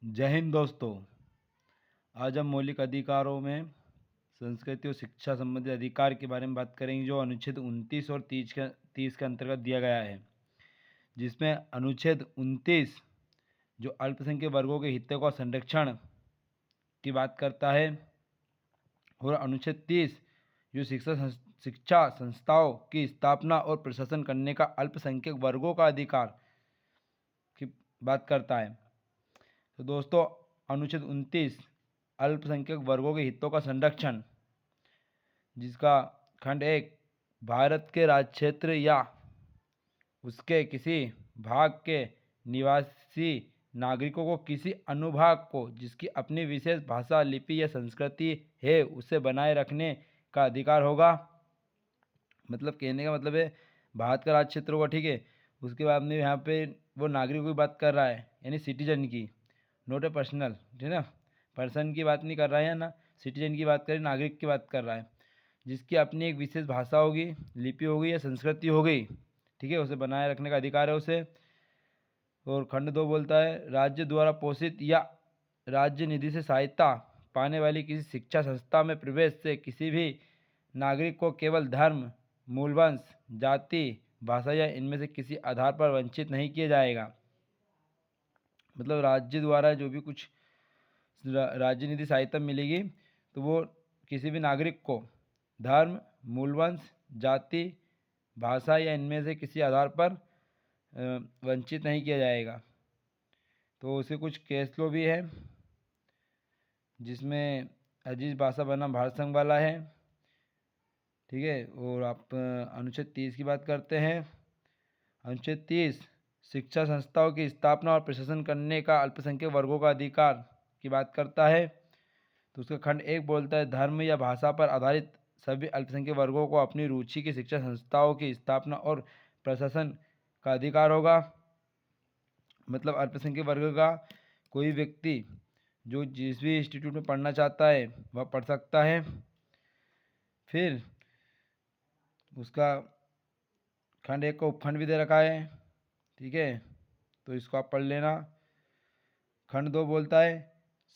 जय हिंद दोस्तों। आज हम मौलिक अधिकारों में संस्कृति और शिक्षा संबंधित अधिकार के बारे में बात करेंगे, जो अनुच्छेद 29 और 30 के अंतर्गत दिया गया है। जिसमें अनुच्छेद 29 जो अल्पसंख्यक वर्गों के हितों का संरक्षण की बात करता है, और अनुच्छेद 30 जो शिक्षा संस्थाओं की स्थापना और प्रशासन करने का अल्पसंख्यक वर्गों का अधिकार की बात करता है। तो दोस्तों, अनुच्छेद 29 अल्पसंख्यक वर्गों के हितों का संरक्षण, जिसका खंड 1 भारत के राज्य क्षेत्र या उसके किसी भाग के निवासी नागरिकों को किसी अनुभाग को जिसकी अपनी विशेष भाषा, लिपि या संस्कृति है उसे बनाए रखने का अधिकार होगा। मतलब कहने का मतलब है भारत का राज्य क्षेत्र होगा, ठीक है। उसके बाद में यहाँ पे वो नागरिकों की बात कर रहा है, यानी सिटीजन की, नोट ए पर्सनल, ठीक है ना। पर्सन की बात नहीं कर रहा है ना, सिटीजन की बात कर रहे, नागरिक की बात कर रहा है, जिसकी अपनी एक विशेष भाषा होगी, लिपि होगी या संस्कृति हो गई, ठीक है, उसे बनाए रखने का अधिकार है उसे। और खंड 2 बोलता है राज्य द्वारा पोषित या राज्य निधि से सहायता पाने वाली किसी शिक्षा संस्था में प्रवेश से किसी भी नागरिक को केवल धर्म, मूलवंश, जाति, भाषा या इनमें से किसी आधार पर वंचित नहीं किया जाएगा। मतलब राज्य द्वारा जो भी कुछ राज्य निधि सहायता मिलेगी, तो वो किसी भी नागरिक को धर्म, मूलवंश, जाति, भाषा या इनमें से किसी आधार पर वंचित नहीं किया जाएगा। तो उसे कुछ केस लो भी है, जिसमें अजीज भाषा बनाम भारत संघ वाला है, ठीक है। और आप अनुच्छेद 30 की बात करते हैं। अनुच्छेद 30 शिक्षा संस्थाओं की स्थापना और प्रशासन करने का अल्पसंख्यक वर्गों का अधिकार की बात करता है। तो उसका खंड 1 बोलता है धर्म या भाषा पर आधारित सभी अल्पसंख्यक वर्गों को अपनी रुचि की शिक्षा संस्थाओं की स्थापना और प्रशासन का अधिकार होगा। मतलब अल्पसंख्यक वर्ग का कोई व्यक्ति जो जिस भी इंस्टीट्यूट में पढ़ना चाहता है वह पढ़ सकता है। फिर उसका खंड 1 का उपखंड भी दे रखा है, ठीक है, तो इसको आप पढ़ लेना। खंड 2 बोलता है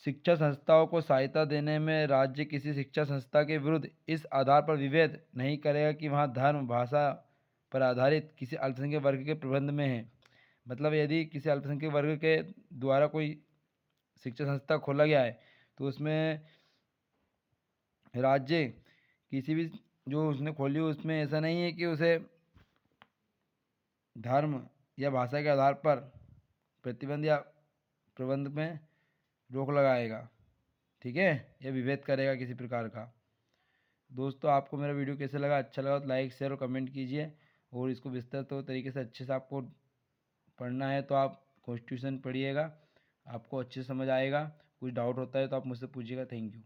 शिक्षा संस्थाओं को सहायता देने में राज्य किसी शिक्षा संस्था के विरुद्ध इस आधार पर विभेद नहीं करेगा कि वहाँ धर्म, भाषा पर आधारित किसी अल्पसंख्यक वर्ग के प्रबंध में है। मतलब यदि किसी अल्पसंख्यक वर्ग के द्वारा कोई शिक्षा संस्था खोला गया है, तो उसमें राज्य किसी भी जो उसने खोली उसमें ऐसा नहीं है कि उसे धर्म या भाषा के आधार पर प्रतिबंध या प्रबंध में रोक लगाएगा, ठीक है, या विभेद करेगा किसी प्रकार का। दोस्तों, आपको मेरा वीडियो कैसे लगा? अच्छा लगा तो लाइक, शेयर और कमेंट कीजिए। और इसको विस्तृत तरीके से अच्छे से आपको पढ़ना है तो आप कॉन्स्टिट्यूशन पढ़िएगा, आपको अच्छे से समझ आएगा। कुछ डाउट होता है तो आप मुझसे पूछिएगा। Thank you.